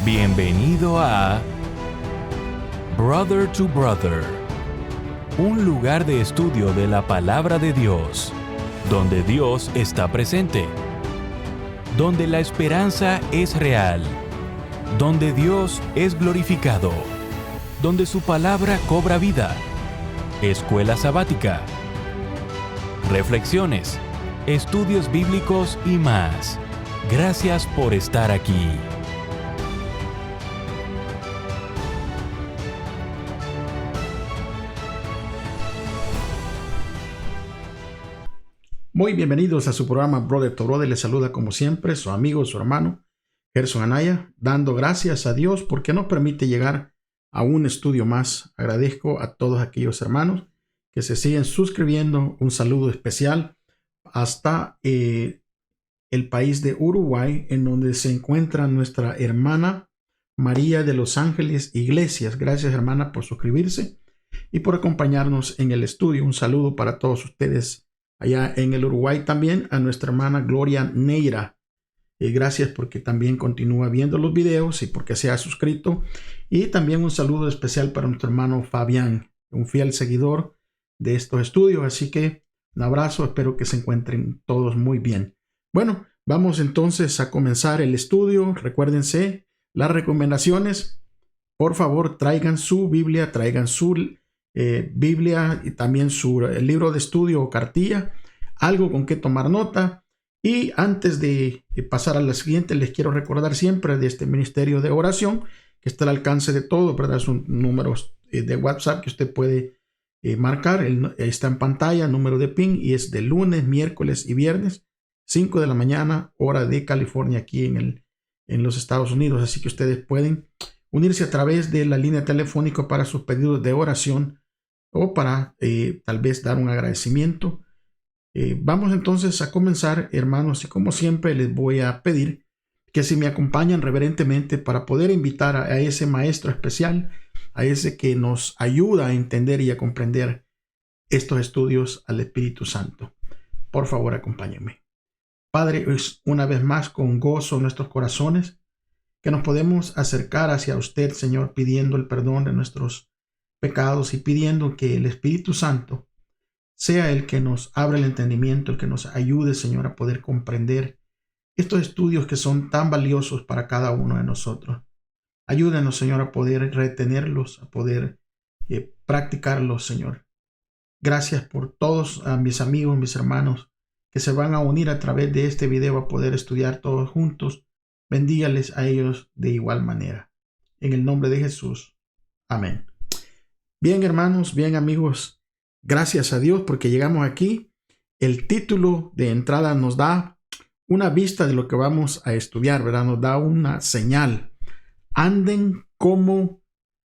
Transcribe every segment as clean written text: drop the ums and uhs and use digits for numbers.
Bienvenido a Brother to Brother, un lugar de estudio de la palabra de Dios, donde Dios está presente, donde la esperanza es real, donde Dios es glorificado, donde su palabra cobra vida. Escuela sabática, reflexiones, estudios bíblicos y más. Gracias por estar aquí. Muy bienvenidos a su programa Brother to Brother. Les saluda como siempre su amigo, su hermano Gerson Anaya, dando gracias a Dios porque nos permite llegar a un estudio más. Agradezco a todos aquellos hermanos que se siguen suscribiendo. Un saludo especial hasta el país de Uruguay, en donde se encuentra nuestra hermana María de Los Ángeles Iglesias. Gracias, hermana, por suscribirse y por acompañarnos en el estudio. Un saludo para todos ustedes allá en el Uruguay. También a nuestra hermana Gloria Neira. Gracias porque también continúa viendo los videos y porque se ha suscrito. Y también un saludo especial para nuestro hermano Fabián, un fiel seguidor de estos estudios. Así que un abrazo, espero que se encuentren todos muy bien. Bueno, vamos entonces a comenzar el estudio. Recuérdense las recomendaciones. Por favor, traigan su Biblia, traigan su Biblia y también el libro de estudio o cartilla, algo con que tomar nota. Y antes de pasar a la siguiente, les quiero recordar siempre de este ministerio de oración que está al alcance de todos, ¿verdad? Son números de WhatsApp que usted puede marcar. Está en pantalla, número de PIN, y es de lunes, miércoles y viernes, 5 de la mañana, hora de California, aquí en los Estados Unidos. Así que ustedes pueden unirse a través de la línea telefónica para sus pedidos de oración o para tal vez dar un agradecimiento. Vamos entonces a comenzar, hermanos, y como siempre les voy a pedir que si me acompañan reverentemente para poder invitar a ese maestro especial, a ese que nos ayuda a entender y a comprender estos estudios, al Espíritu Santo. Por favor, acompáñenme. Padre, es una vez más con gozo en nuestros corazones que nos podemos acercar hacia usted, Señor, pidiendo el perdón de nuestros pecados y pidiendo que el Espíritu Santo sea el que nos abra el entendimiento, el que nos ayude, Señor, a poder comprender estos estudios que son tan valiosos para cada uno de nosotros. Ayúdanos, Señor, a poder retenerlos, a poder practicarlos, Señor. Gracias por todos a mis amigos, mis hermanos que se van a unir a través de este video a poder estudiar todos juntos. Bendígales a ellos de igual manera. En el nombre de Jesús. Amén. Bien, hermanos, bien, amigos, gracias a Dios porque llegamos aquí. El título de entrada nos da una vista de lo que vamos a estudiar, ¿verdad? Nos da una señal. Anden como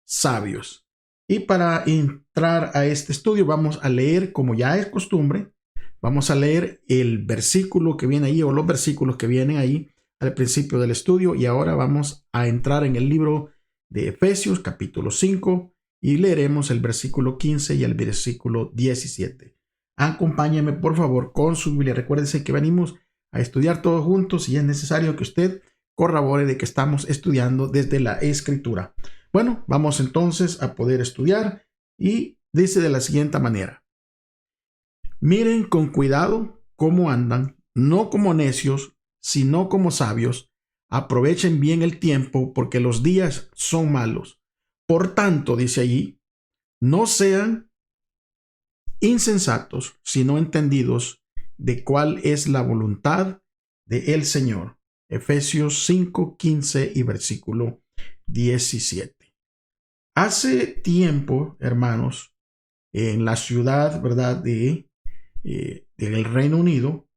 sabios. Y para entrar a este estudio vamos a leer, como ya es costumbre, vamos a leer el versículo que viene ahí o los versículos que vienen ahí al principio del estudio. Y ahora vamos a entrar en el libro de Efesios, capítulo 5. Y leeremos el versículo 15 y el versículo 17. Acompáñeme, por favor, con su Biblia. Recuérdense que venimos a estudiar todos juntos y es necesario que usted corrobore de que estamos estudiando desde la Escritura. Bueno, vamos entonces a poder estudiar y dice de la siguiente manera. Miren con cuidado cómo andan, no como necios, sino como sabios. Aprovechen bien el tiempo porque los días son malos. Por tanto, dice allí, no sean insensatos, sino entendidos de cuál es la voluntad del Señor. Efesios 5, 15 y versículo 17. Hace tiempo, hermanos, en la ciudad, ¿verdad?, del Reino Unido,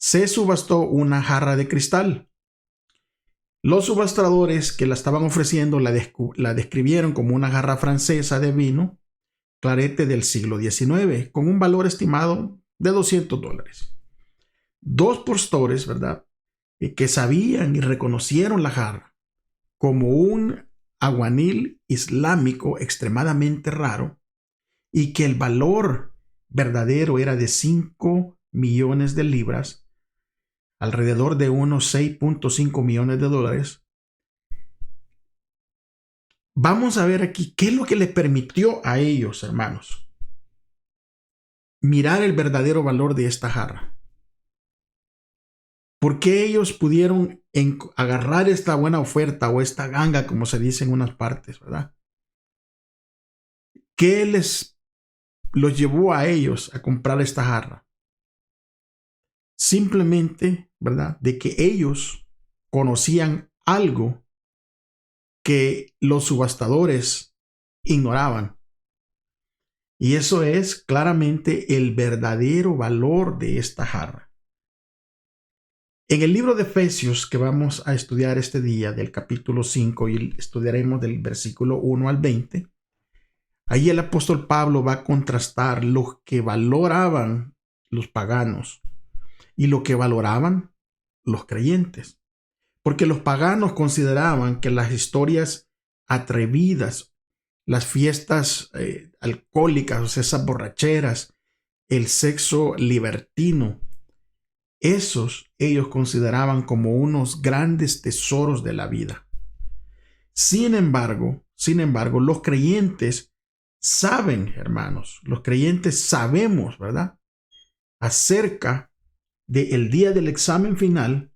se subastó una jarra de cristal. Los subastadores que la estaban ofreciendo la describieron como una jarra francesa de vino clarete del siglo XIX, con un valor estimado de $200. Dos postores, ¿verdad?, que sabían y reconocieron la jarra como un aguanil islámico extremadamente raro y que el valor verdadero era de 5 millones de libras, alrededor de unos $6.5 millones, vamos a ver aquí qué es lo que les permitió a ellos, hermanos, mirar el verdadero valor de esta jarra. ¿Por qué ellos pudieron agarrar esta buena oferta o esta ganga, como se dice en unas partes, ¿verdad? ¿Qué los llevó a ellos a comprar esta jarra? Simplemente, ¿verdad?, de que ellos conocían algo que los subastadores ignoraban. Y eso es claramente el verdadero valor de esta jarra. En el libro de Efesios que vamos a estudiar este día, del capítulo 5, y estudiaremos del versículo 1 al 20, ahí el apóstol Pablo va a contrastar lo que valoraban los paganos y lo que valoraban los creyentes. Porque los paganos consideraban que las historias atrevidas, las fiestas alcohólicas, o sea, esas borracheras, el sexo libertino, ellos consideraban como unos grandes tesoros de la vida. Sin embargo, los creyentes saben, hermanos, los creyentes sabemos, ¿verdad?, acerca del día del examen final,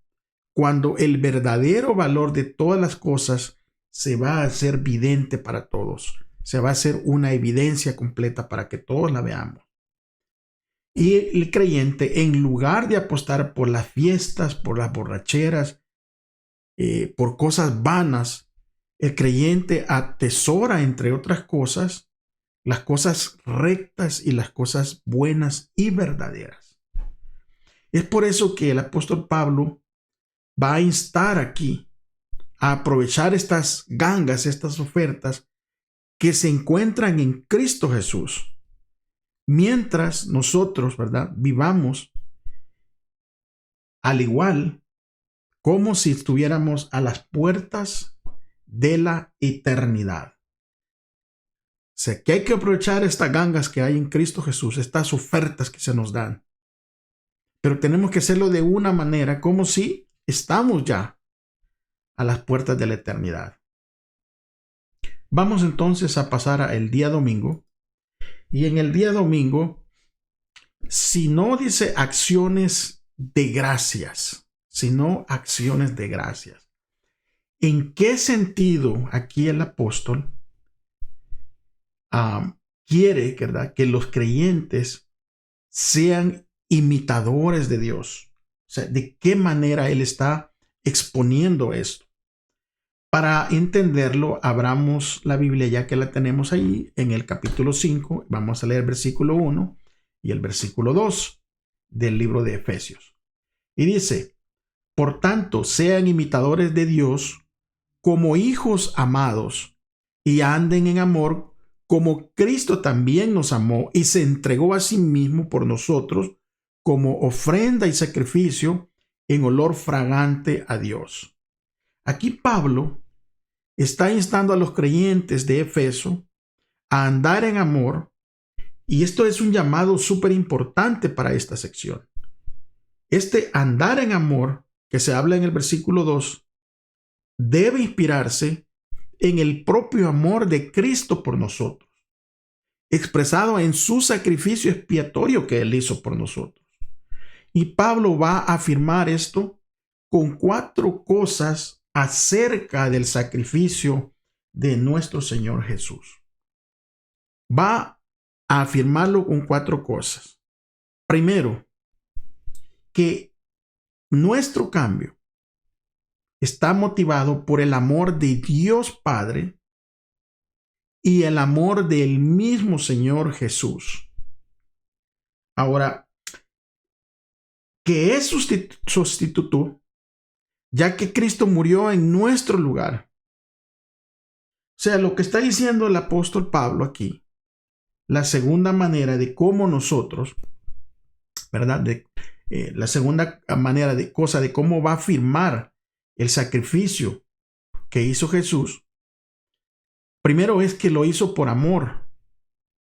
cuando el verdadero valor de todas las cosas se va a hacer evidente para todos. Se va a hacer una evidencia completa para que todos la veamos. Y el creyente, en lugar de apostar por las fiestas, por las borracheras, por cosas vanas, el creyente atesora, entre otras cosas, las cosas rectas y las cosas buenas y verdaderas. Es por eso que el apóstol Pablo va a instar aquí a aprovechar estas gangas, estas ofertas que se encuentran en Cristo Jesús. Mientras nosotros, ¿verdad?, vivamos al igual como si estuviéramos a las puertas de la eternidad. O sea, que hay que aprovechar estas gangas que hay en Cristo Jesús, estas ofertas que se nos dan. Pero tenemos que hacerlo de una manera como si estamos ya a las puertas de la eternidad. Vamos entonces a pasar al día domingo. Y en el día domingo, si no dice acciones de gracias, sino acciones de gracias. ¿En qué sentido aquí el apóstol quiere, ¿verdad?, que los creyentes sean imitadores de Dios? O sea, ¿de qué manera él está exponiendo esto? Para entenderlo, abramos la Biblia ya que la tenemos ahí en el capítulo 5. Vamos a leer el versículo 1 y el versículo 2 del libro de Efesios. Y dice: por tanto, sean imitadores de Dios como hijos amados y anden en amor como Cristo también nos amó y se entregó a sí mismo por nosotros como ofrenda y sacrificio en olor fragante a Dios. Aquí Pablo está instando a los creyentes de Efeso a andar en amor, y esto es un llamado súper importante para esta sección. Este andar en amor que se habla en el versículo 2 debe inspirarse en el propio amor de Cristo por nosotros, expresado en su sacrificio expiatorio que Él hizo por nosotros. Y Pablo va a afirmar esto con 4 cosas acerca del sacrificio de nuestro Señor Jesús. Va a afirmarlo con 4 cosas. Primero, que nuestro cambio está motivado por el amor de Dios Padre y el amor del mismo Señor Jesús. Ahora, que es sustituto, ya que Cristo murió en nuestro lugar. O sea, lo que está diciendo el apóstol Pablo aquí, la segunda manera de cómo nosotros, ¿verdad?, la segunda manera de cómo va a afirmar el sacrificio que hizo Jesús, primero es que lo hizo por amor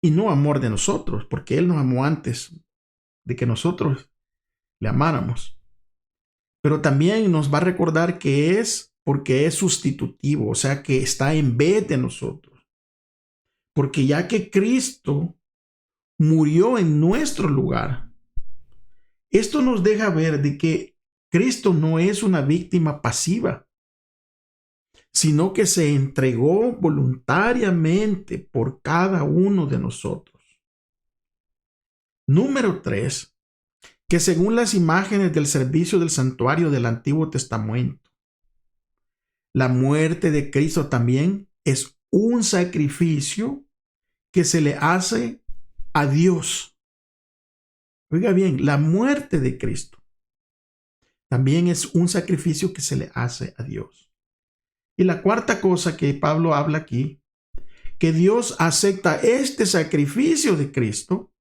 y no amor de nosotros, porque Él nos amó antes de que nosotros le amáramos. Pero también nos va a recordar que es porque es sustitutivo, o sea que está en vez de nosotros. Porque ya que Cristo murió en nuestro lugar, esto nos deja ver de que Cristo no es una víctima pasiva, sino que se entregó voluntariamente por cada uno de nosotros. Número 3, que según las imágenes del servicio del santuario del Antiguo Testamento, la muerte de Cristo también es un sacrificio que se le hace a Dios. Oiga bien, la muerte de Cristo también es un sacrificio que se le hace a Dios. Y la cuarta cosa que Pablo habla aquí, que Dios acepta este sacrificio de Cristo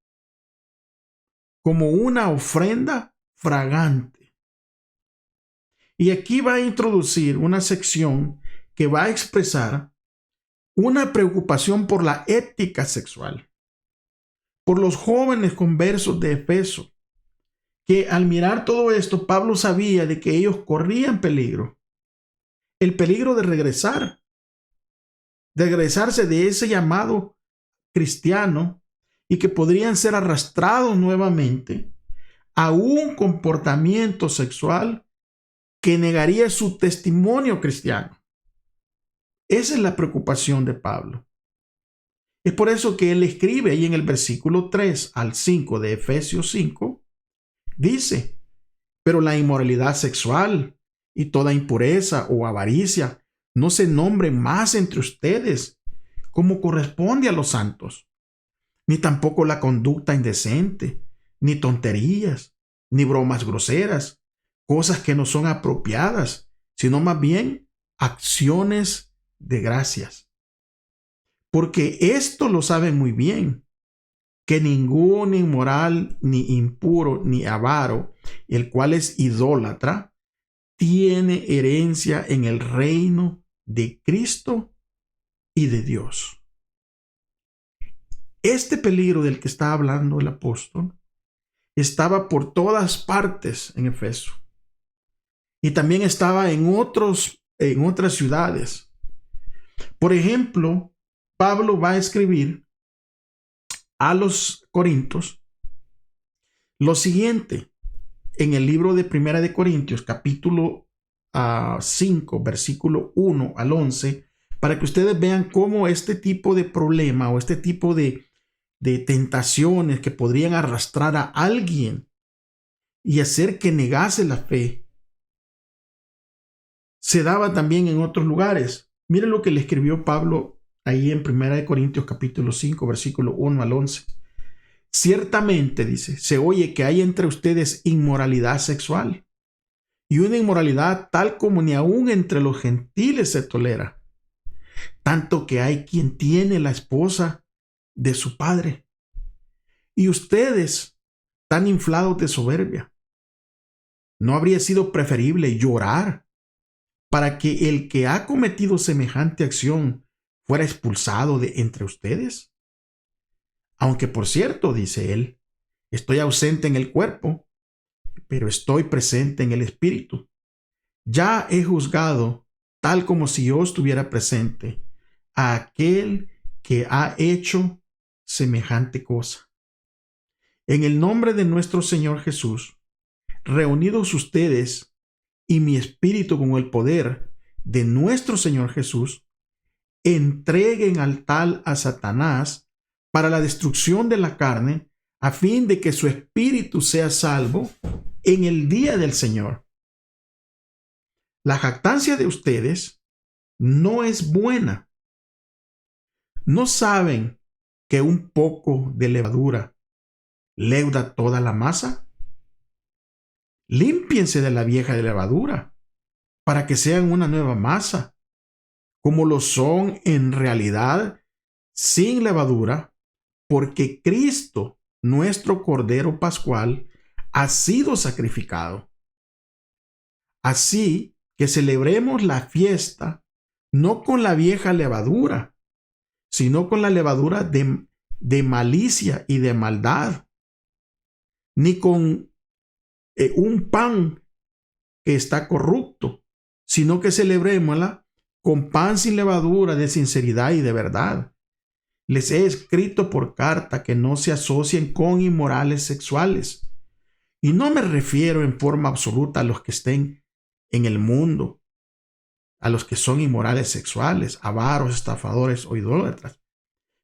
como una ofrenda fragante. Y aquí va a introducir una sección que va a expresar una preocupación por la ética sexual, por los jóvenes conversos de Efeso, que al mirar todo esto, Pablo sabía de que ellos corrían peligro, el peligro de regresarse de ese llamado cristiano y que podrían ser arrastrados nuevamente a un comportamiento sexual que negaría su testimonio cristiano. Esa es la preocupación de Pablo. Es por eso que él escribe ahí en el versículo 3 al 5 de Efesios 5, dice, pero la inmoralidad sexual y toda impureza o avaricia no se nombren más entre ustedes como corresponde a los santos, ni tampoco la conducta indecente, ni tonterías, ni bromas groseras, cosas que no son apropiadas, sino más bien acciones de gracias. Porque esto lo saben muy bien, que ningún inmoral, ni impuro, ni avaro, el cual es idólatra, tiene herencia en el reino de Cristo y de Dios. Este peligro del que está hablando el apóstol estaba por todas partes en Efeso. Y también estaba en otras ciudades. Por ejemplo, Pablo va a escribir a los Corintios lo siguiente en el libro de Primera de Corintios, capítulo 5, versículo 1 al 11, para que ustedes vean cómo este tipo de problema o este tipo de tentaciones que podrían arrastrar a alguien y hacer que negase la fe, se daba también en otros lugares. Miren lo que le escribió Pablo ahí en 1 Corintios capítulo 5, versículo 1 al 11. Ciertamente, dice, se oye que hay entre ustedes inmoralidad sexual, y una inmoralidad tal como ni aún entre los gentiles se tolera, tanto que hay quien tiene la esposa de su padre. Y ustedes, tan inflados de soberbia, ¿no habría sido preferible llorar para que el que ha cometido semejante acción fuera expulsado de entre ustedes? Aunque por cierto, dice él, estoy ausente en el cuerpo, pero estoy presente en el espíritu. Ya he juzgado, tal como si yo estuviera presente, a aquel que ha hecho semejante cosa. En el nombre de nuestro Señor Jesús, reunidos ustedes y mi espíritu con el poder de nuestro Señor Jesús, entreguen al tal a Satanás para la destrucción de la carne, a fin de que su espíritu sea salvo en el día del Señor. La jactancia de ustedes no es buena. ¿No saben que un poco de levadura leuda toda la masa? Límpiense de la vieja levadura, para que sean una nueva masa, como lo son en realidad, sin levadura, porque Cristo, nuestro Cordero Pascual, ha sido sacrificado. Así que celebremos la fiesta no con la vieja levadura, sino con la levadura de malicia y de maldad, ni con un pan que está corrupto, sino que celebrémosla con pan sin levadura de sinceridad y de verdad. Les he escrito por carta que no se asocien con inmorales sexuales. Y no me refiero en forma absoluta a los que estén en el mundo, a los que son inmorales sexuales, avaros, estafadores o idólatras,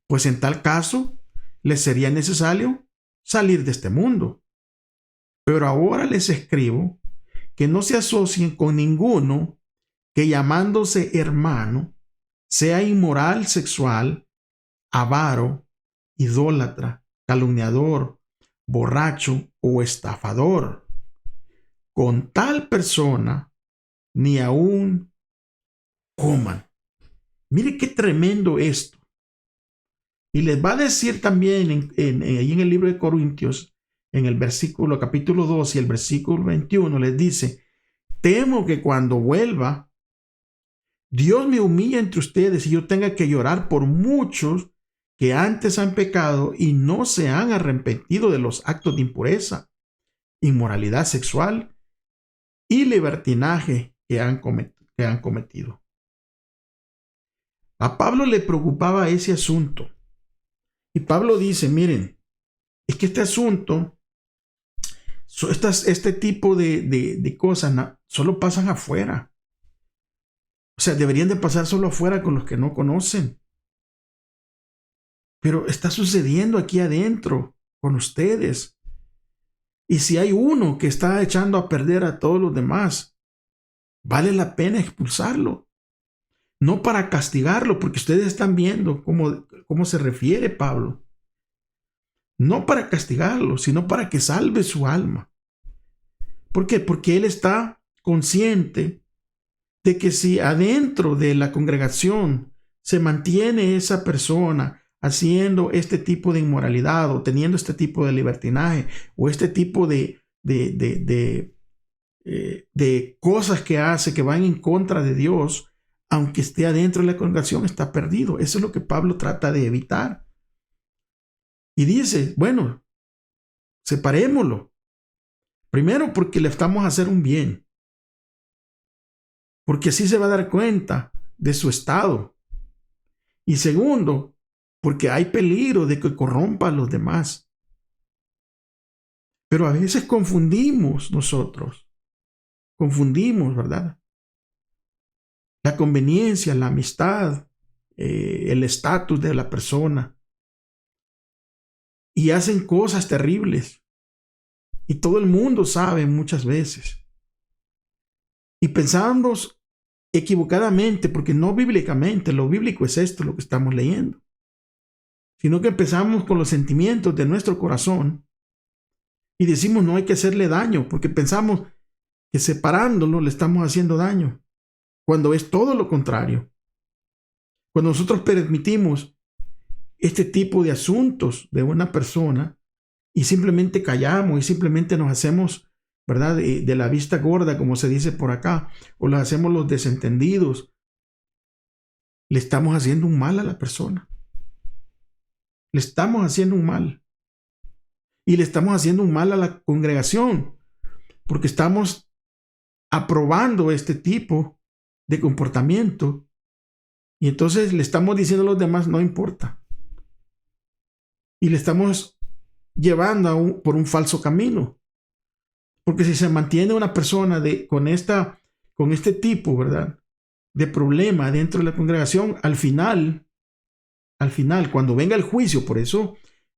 pues en tal caso les sería necesario salir de este mundo. Pero ahora les escribo que no se asocien con ninguno que llamándose hermano sea inmoral sexual, avaro, idólatra, calumniador, borracho o estafador. Con tal persona ni aún coman. Mire qué tremendo esto. Y les va a decir también ahí en el libro de Corintios, en el capítulo 2 y el versículo 21, les dice: temo que cuando vuelva, Dios me humilla entre ustedes y yo tenga que llorar por muchos que antes han pecado y no se han arrepentido de los actos de impureza, inmoralidad sexual y libertinaje que han cometido. A Pablo le preocupaba ese asunto. Y Pablo dice, miren, es que este asunto, este tipo de cosas solo pasan afuera. O sea, deberían de pasar solo afuera con los que no conocen. Pero está sucediendo aquí adentro con ustedes. Y si hay uno que está echando a perder a todos los demás, vale la pena expulsarlo. No para castigarlo, porque ustedes están viendo cómo se refiere Pablo. No para castigarlo, sino para que salve su alma. ¿Por qué? Porque él está consciente de que si adentro de la congregación se mantiene esa persona haciendo este tipo de inmoralidad o teniendo este tipo de libertinaje o este tipo de cosas que hace que van en contra de Dios, aunque esté adentro de la congregación, está perdido. Eso es lo que Pablo trata de evitar. Y dice, bueno, separémoslo. Primero porque le estamos a hacer un bien. Porque así se va a dar cuenta de su estado. Y segundo, porque hay peligro de que corrompa a los demás. Pero a veces confundimos nosotros. Confundimos, ¿verdad? La conveniencia, la amistad, el estatus de la persona. Y hacen cosas terribles. Y todo el mundo sabe muchas veces. Y pensamos equivocadamente, porque no bíblicamente, lo bíblico es esto, lo que estamos leyendo. Sino que empezamos con los sentimientos de nuestro corazón y decimos no hay que hacerle daño, porque pensamos que separándolo le estamos haciendo daño, cuando es todo lo contrario. Cuando nosotros permitimos este tipo de asuntos de una persona y simplemente callamos y simplemente nos hacemos, ¿verdad?, de la vista gorda, como se dice por acá, o los hacemos los desentendidos, le estamos haciendo un mal a la persona. Le estamos haciendo un mal. Y le estamos haciendo un mal a la congregación, porque estamos aprobando este tipo de comportamiento y entonces le estamos diciendo a los demás no importa. Y le estamos llevando por un falso camino. Porque si se mantiene una persona con este tipo, ¿verdad?, de problema dentro de la congregación, al final, cuando venga el juicio, por eso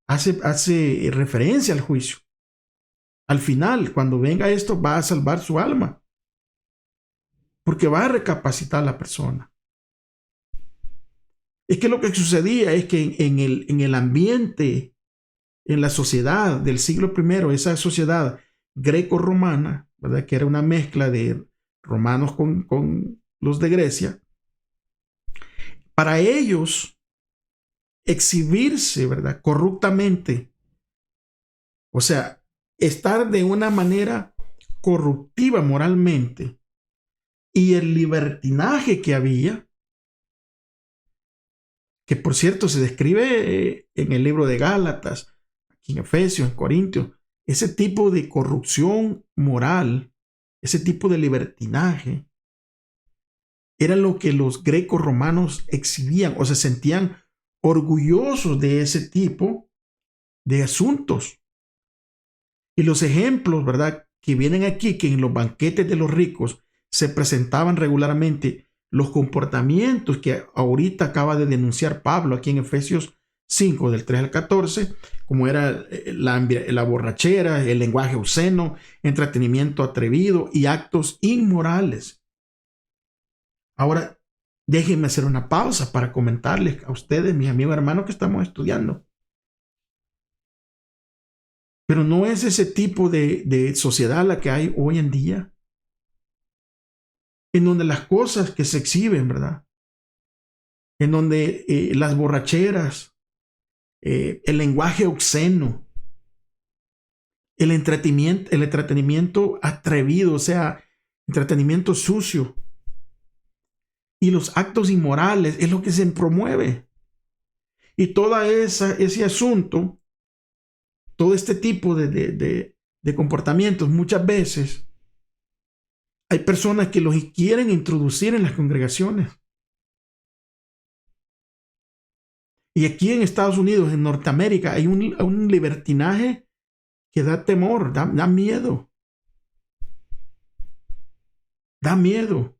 hace referencia al juicio. Al final, cuando venga esto, va a salvar su alma. Porque va a recapacitar la persona. Es que lo que sucedía es que en el ambiente, en la sociedad del siglo I, esa sociedad greco-romana, ¿verdad?, que era una mezcla de romanos con los de Grecia, para ellos exhibirse, ¿verdad?, corruptamente, o sea, estar de una manera corruptiva moralmente, y el libertinaje que había, que por cierto se describe en el libro de Gálatas, aquí en Efesios, en Corintios, ese tipo de corrupción moral, ese tipo de libertinaje, era lo que los grecos romanos exhibían o se sentían orgullosos de ese tipo de asuntos. Y los ejemplos, ¿verdad?, que vienen aquí, que en los banquetes de los ricos se presentaban regularmente los comportamientos que ahorita acaba de denunciar Pablo aquí en Efesios 5, del 3 al 14, como era la borrachera, el lenguaje obsceno, entretenimiento atrevido y actos inmorales. Ahora, déjenme hacer una pausa para comentarles a ustedes, mis amigos hermanos, que estamos estudiando. Pero no es ese tipo de sociedad la que hay hoy en día, en donde las cosas que se exhiben, ¿verdad?, en donde las borracheras, el lenguaje obsceno, el entretenimiento atrevido, o sea, entretenimiento sucio, y los actos inmorales es lo que se promueve. Y todo ese asunto, todo este tipo de comportamientos, muchas veces hay personas que los quieren introducir en las congregaciones. Y aquí en Estados Unidos, en Norteamérica, hay un libertinaje que da temor, da miedo. Da miedo.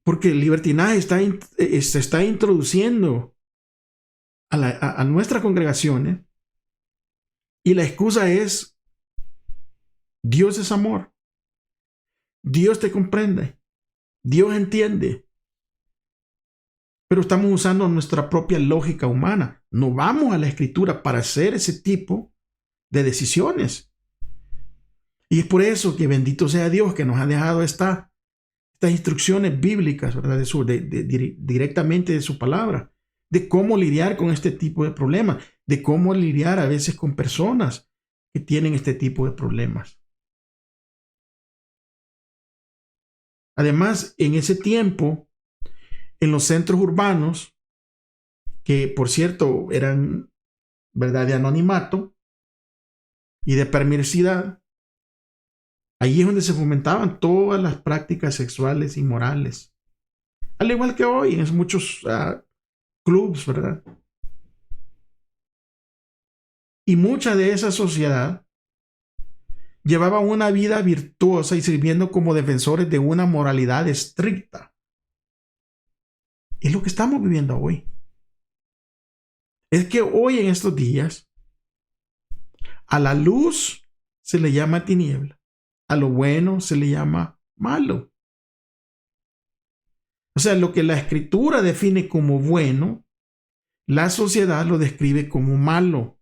Porque el libertinaje se está introduciendo a nuestras congregaciones y la excusa es: Dios es amor. Dios te comprende. Dios entiende. Pero estamos usando nuestra propia lógica humana. No vamos a la Escritura para hacer ese tipo de decisiones. Y es por eso que bendito sea Dios que nos ha dejado estas instrucciones bíblicas, ¿verdad?, directamente de su palabra, de cómo lidiar con este tipo de problemas, de cómo lidiar a veces con personas que tienen este tipo de problemas. Además, en ese tiempo, en los centros urbanos, que por cierto eran, ¿verdad?, de anonimato y de perversidad, allí es donde se fomentaban todas las prácticas sexuales inmorales. Al igual que hoy en muchos clubs, ¿verdad? Y mucha de esa sociedad llevaba una vida virtuosa y sirviendo como defensores de una moralidad estricta. Es lo que estamos viviendo hoy. Es que hoy, en estos días, a la luz se le llama tiniebla. A lo bueno se le llama malo. O sea, lo que la Escritura define como bueno, la sociedad lo describe como malo.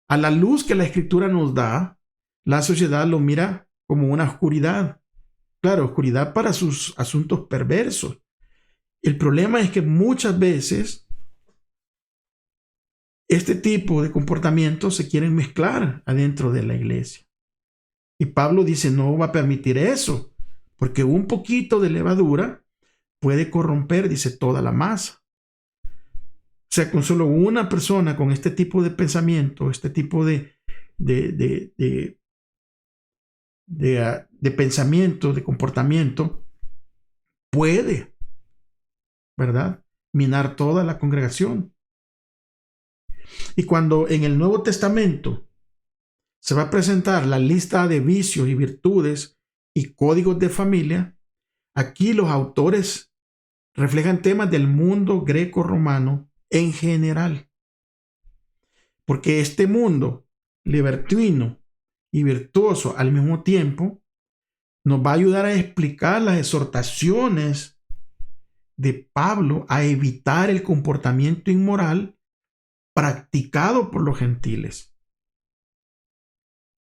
A la luz que la Escritura nos da, la sociedad lo mira como una oscuridad. Claro, oscuridad para sus asuntos perversos. El problema es que muchas veces este tipo de comportamientos se quieren mezclar adentro de la iglesia. Y Pablo dice, no va a permitir eso, porque un poquito de levadura puede corromper, dice, toda la masa. O sea, con solo una persona con este tipo de pensamiento, este tipo de pensamiento, de comportamiento, puede, ¿verdad?, minar toda la congregación. Y cuando en el Nuevo Testamento se va a presentar la lista de vicios y virtudes y códigos de familia, aquí los autores reflejan temas del mundo greco-romano en general. Porque este mundo libertino y virtuoso al mismo tiempo nos va a ayudar a explicar las exhortaciones de Pablo a evitar el comportamiento inmoral practicado por los gentiles.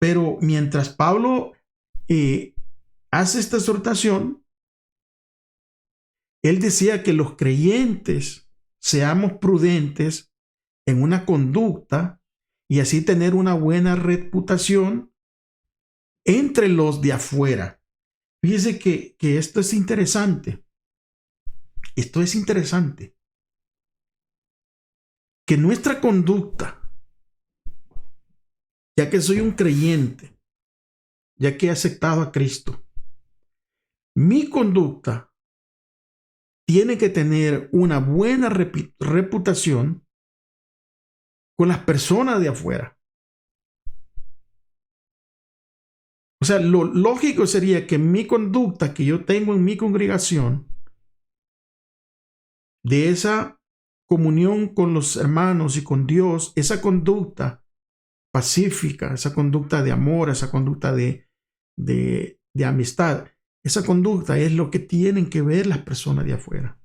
Pero mientras Pablo hace esta exhortación, él decía que los creyentes seamos prudentes en una conducta y así tener una buena reputación entre los de afuera. Fíjese que esto es interesante. Esto es interesante. Que nuestra conducta, ya que soy un creyente, ya que he aceptado a Cristo, Mi conducta tiene que tener una buena reputación con las personas de afuera. O sea, lo lógico sería que mi conducta que yo tengo en mi congregación, de esa comunión con los hermanos y con Dios, esa conducta pacífica, esa conducta de amor, esa conducta de amistad, esa conducta es lo que tienen que ver las personas de afuera.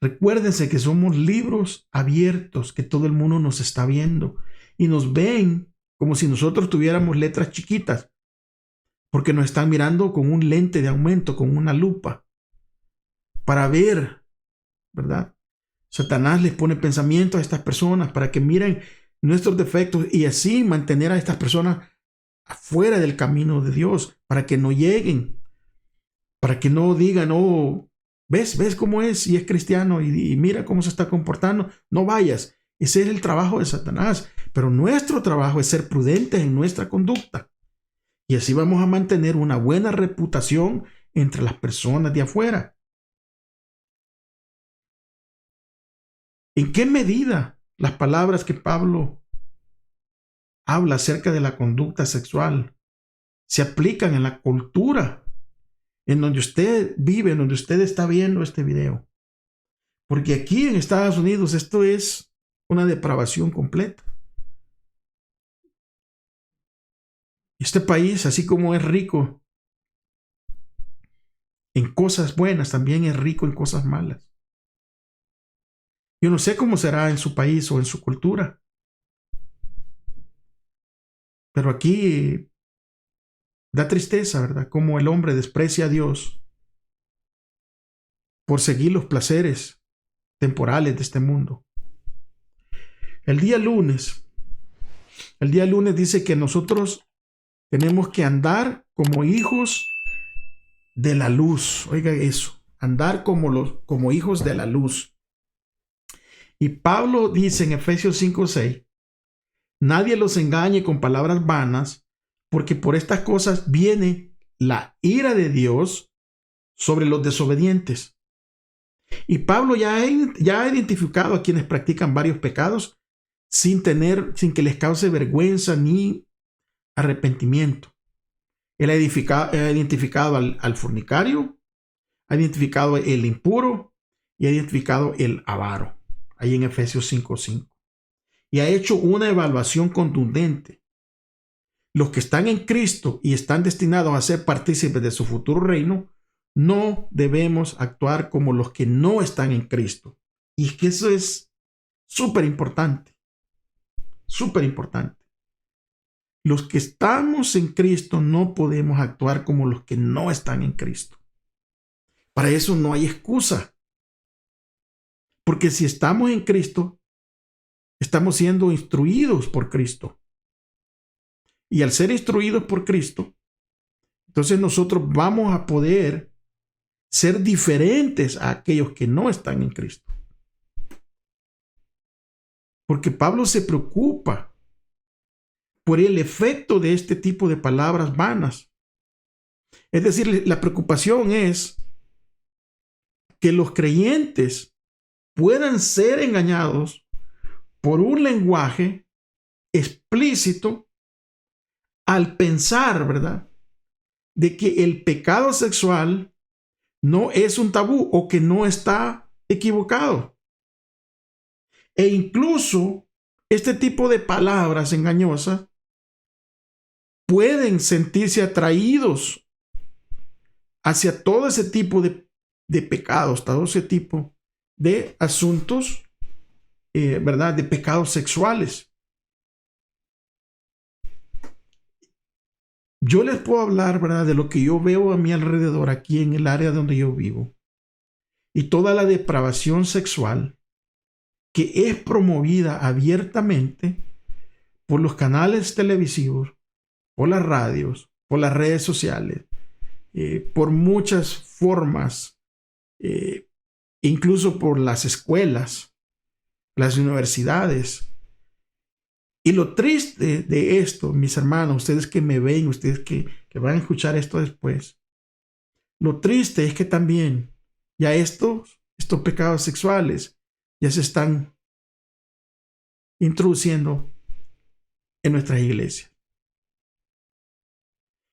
Recuérdense que somos libros abiertos, que todo el mundo nos está viendo y nos ven como si nosotros tuviéramos letras chiquitas, porque nos están mirando con un lente de aumento, con una lupa, para ver, ¿verdad? Satanás les pone pensamientos a estas personas para que miren nuestros defectos y así mantener a estas personas afuera del camino de Dios, para que no lleguen, para que no digan, oh, ves cómo es y es cristiano y mira cómo se está comportando, no vayas. Ese es el trabajo de Satanás, pero nuestro trabajo es ser prudentes en nuestra conducta y así vamos a mantener una buena reputación entre las personas de afuera. ¿En qué medida las palabras que Pablo habla acerca de la conducta sexual se aplican en la cultura en donde usted vive, en donde usted está viendo este video? Porque aquí en Estados Unidos esto es una depravación completa. Este país, así como es rico en cosas buenas, también es rico en cosas malas. Yo no sé cómo será en su país o en su cultura, pero aquí da tristeza, ¿verdad? Cómo el hombre desprecia a Dios por seguir los placeres temporales de este mundo. El día lunes dice que nosotros tenemos que andar como hijos de la luz. Oiga eso, andar como hijos de la luz. Y Pablo dice en Efesios 5:6, nadie los engañe con palabras vanas, porque por estas cosas viene la ira de Dios sobre los desobedientes. Y Pablo ya ha identificado a quienes practican varios pecados sin que les cause vergüenza ni arrepentimiento. Él ha identificado al fornicario, ha identificado el impuro y ha identificado el avaro, ahí en Efesios 5:5. Y ha hecho una evaluación contundente. Los que están en Cristo y están destinados a ser partícipes de su futuro reino, no debemos actuar como los que no están en Cristo. Y es que eso es súper importante. Súper importante. Los que estamos en Cristo no podemos actuar como los que no están en Cristo. Para eso no hay excusa. Porque si estamos en Cristo, estamos siendo instruidos por Cristo. Y al ser instruidos por Cristo, entonces nosotros vamos a poder ser diferentes a aquellos que no están en Cristo. Porque Pablo se preocupa por el efecto de este tipo de palabras vanas. Es decir, la preocupación es que los creyentes puedan ser engañados por un lenguaje explícito al pensar, ¿verdad?, de que el pecado sexual no es un tabú o que no está equivocado. E incluso este tipo de palabras engañosas pueden sentirse atraídos hacia todo ese tipo de pecados, todo ese tipo de asuntos, ¿verdad?, de pecados sexuales. Yo les puedo hablar, ¿verdad?, de lo que yo veo a mi alrededor aquí en el área donde yo vivo y toda la depravación sexual que es promovida abiertamente por los canales televisivos, por las radios, por las redes sociales, por muchas formas, incluso por las escuelas, las universidades. Y lo triste de esto, mis hermanos, ustedes que me ven, ustedes que van a escuchar esto después, lo triste es que también ya estos pecados sexuales ya se están introduciendo en nuestras iglesias.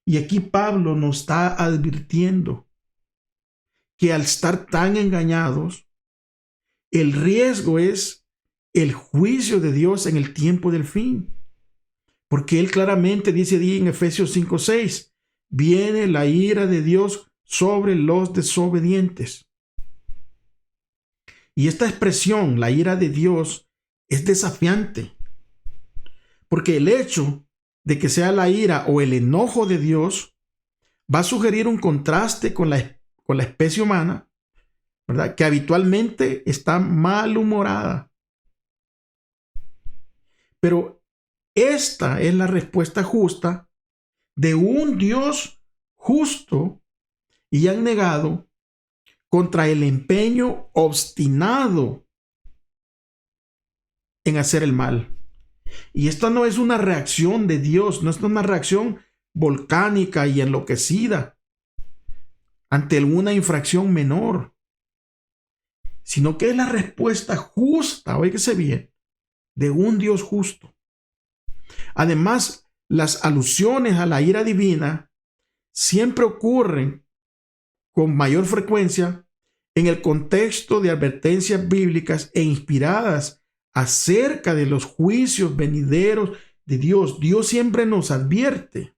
Y aquí Pablo nos está advirtiendo que al estar tan engañados, el riesgo es el juicio de Dios en el tiempo del fin. Porque él claramente dice ahí en Efesios 5:6, viene la ira de Dios sobre los desobedientes. Y esta expresión, la ira de Dios, es desafiante. Porque el hecho de que sea la ira o el enojo de Dios va a sugerir un contraste con la especie humana, ¿verdad? Que habitualmente está malhumorada. Pero esta es la respuesta justa de un Dios justo y han negado contra el empeño obstinado en hacer el mal. Y esta no es una reacción de Dios, no es una reacción volcánica y enloquecida ante alguna infracción menor, sino que es la respuesta justa, óigase bien, de un Dios justo. Además, las alusiones a la ira divina siempre ocurren con mayor frecuencia en el contexto de advertencias bíblicas e inspiradas acerca de los juicios venideros de Dios. Dios siempre nos advierte.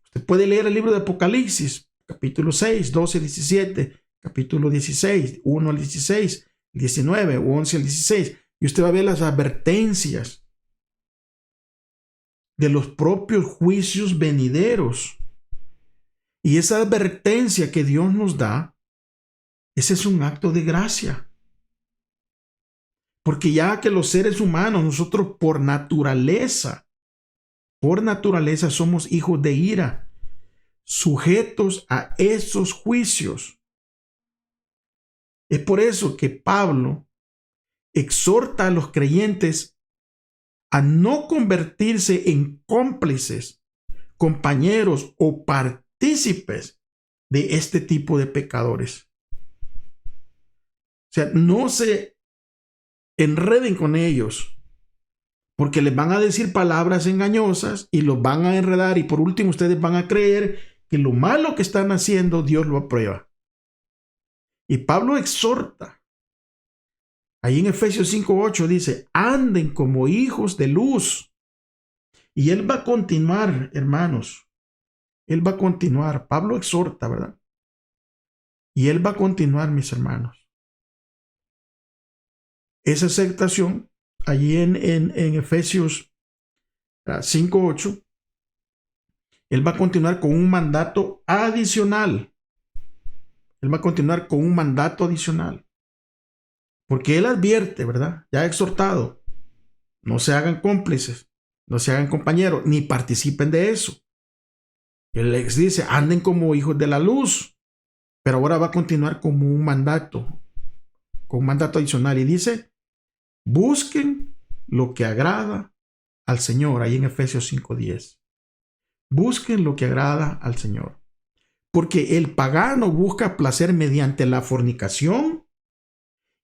Usted puede leer el libro de Apocalipsis, capítulo 6, 12, 17, capítulo 16, 1 al 16, 19, 11 al 16, y usted va a ver las advertencias de los propios juicios venideros. Y esa advertencia que Dios nos da, ese es un acto de gracia. Porque ya que los seres humanos, nosotros por naturaleza somos hijos de ira, sujetos a esos juicios. Es por eso que Pablo exhorta a los creyentes a no convertirse en cómplices, compañeros o partícipes de este tipo de pecadores. O sea, no se enreden con ellos, porque les van a decir palabras engañosas y los van a enredar, y por último ustedes van a creer que lo malo que están haciendo Dios lo aprueba. Y Pablo exhorta. Ahí en Efesios 5:8 dice, anden como hijos de luz. Y él va a continuar, hermanos. Él va a continuar. Pablo exhorta, ¿verdad? Y él va a continuar, mis hermanos. Esa exhortación, allí en Efesios 5:8, él va a continuar con un mandato adicional. Él va a continuar con un mandato adicional. Porque él advierte, ¿verdad? Ya ha exhortado. No se hagan cómplices, no se hagan compañeros, ni participen de eso. Él les dice, anden como hijos de la luz. Pero ahora va a continuar como un mandato, con un mandato adicional. Y dice, busquen lo que agrada al Señor, ahí en Efesios 5:10. Busquen lo que agrada al Señor. Porque el pagano busca placer mediante la fornicación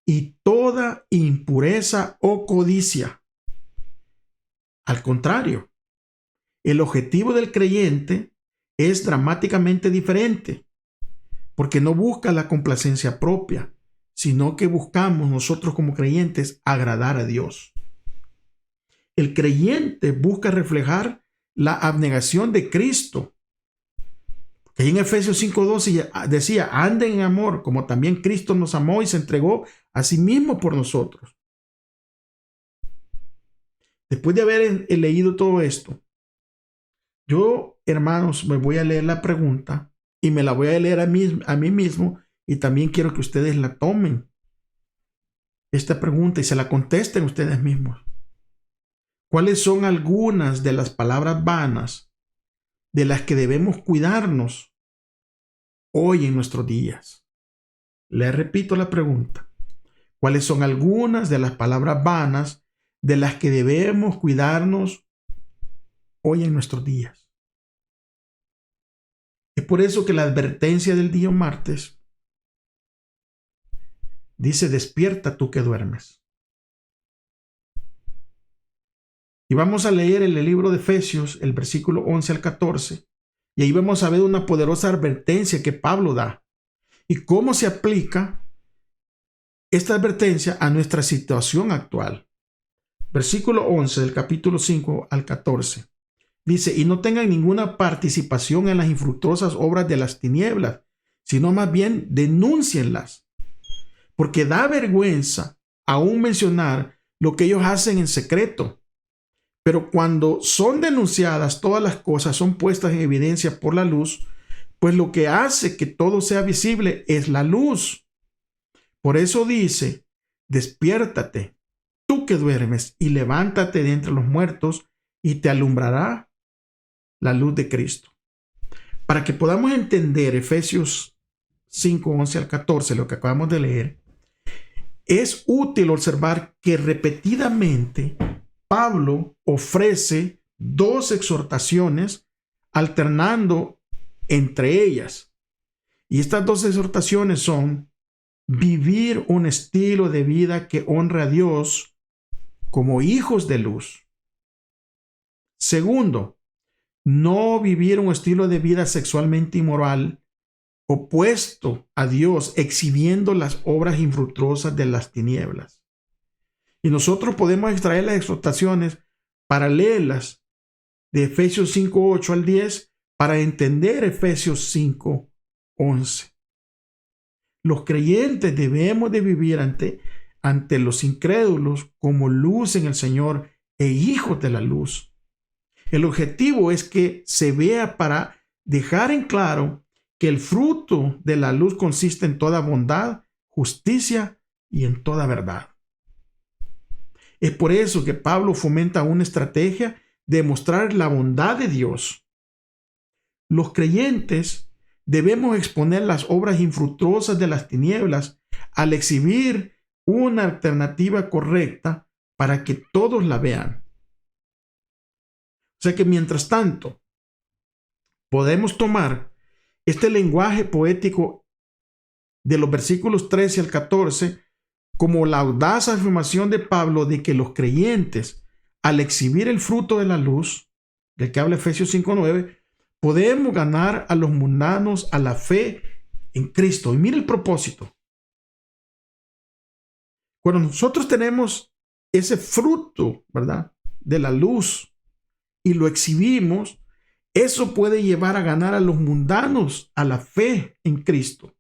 y toda impureza o codicia. Al contrario, el objetivo del creyente es dramáticamente diferente, porque no busca la complacencia propia, sino que buscamos nosotros como creyentes agradar a Dios. El creyente busca reflejar la abnegación de Cristo. Ahí en Efesios 5:12 decía, anden en amor, como también Cristo nos amó y se entregó a sí mismo por nosotros. Después de haber leído todo esto, yo, hermanos, me voy a leer la pregunta y me la voy a leer a mí mismo, y también quiero que ustedes la tomen, esta pregunta, y se la contesten ustedes mismos. ¿Cuáles son algunas de las palabras vanas de las que debemos cuidarnos hoy en nuestros días? Les repito la pregunta. ¿Cuáles son algunas de las palabras vanas de las que debemos cuidarnos hoy en nuestros días. Es por eso que la advertencia del día martes dice: despierta tú que duermes. Y vamos a leer en el libro de Efesios, el versículo 11 al 14, y ahí vamos a ver una poderosa advertencia que Pablo da y cómo se aplica esta advertencia a nuestra situación actual. Versículo 11 del capítulo 5 al 14. Dice: y no tengan ninguna participación en las infructuosas obras de las tinieblas, sino más bien denúncienlas, porque da vergüenza aún mencionar lo que ellos hacen en secreto. Pero cuando son denunciadas, todas las cosas son puestas en evidencia por la luz, pues lo que hace que todo sea visible es la luz. Por eso dice: despiértate, tú que duermes, y levántate de entre los muertos, y te alumbrará la luz de Cristo. Para que podamos entender Efesios 5, 11 al 14, lo que acabamos de leer, es útil observar que repetidamente Pablo ofrece dos exhortaciones alternando entre ellas. Y estas dos exhortaciones son: vivir un estilo de vida que honra a Dios como hijos de luz. Segundo, no vivir un estilo de vida sexualmente inmoral, opuesto a Dios, exhibiendo las obras infructuosas de las tinieblas. Y nosotros podemos extraer las exhortaciones paralelas de Efesios 5, 8 al 10 para entender Efesios 5, 11. Los creyentes debemos de vivir ante los incrédulos como luz en el Señor e hijos de la luz. El objetivo es que se vea para dejar en claro que el fruto de la luz consiste en toda bondad, justicia y en toda verdad. Es por eso que Pablo fomenta una estrategia de mostrar la bondad de Dios. Los creyentes debemos exponer las obras infructuosas de las tinieblas al exhibir una alternativa correcta para que todos la vean. O sea que mientras tanto, podemos tomar este lenguaje poético de los versículos 13 al 14 como la audaz afirmación de Pablo de que los creyentes, al exhibir el fruto de la luz, del que habla Efesios 5:9, podemos ganar a los mundanos a la fe en Cristo. Y mire el propósito. Cuando nosotros tenemos ese fruto, ¿verdad?, de la luz y lo exhibimos, eso puede llevar a ganar a los mundanos a la fe en Cristo.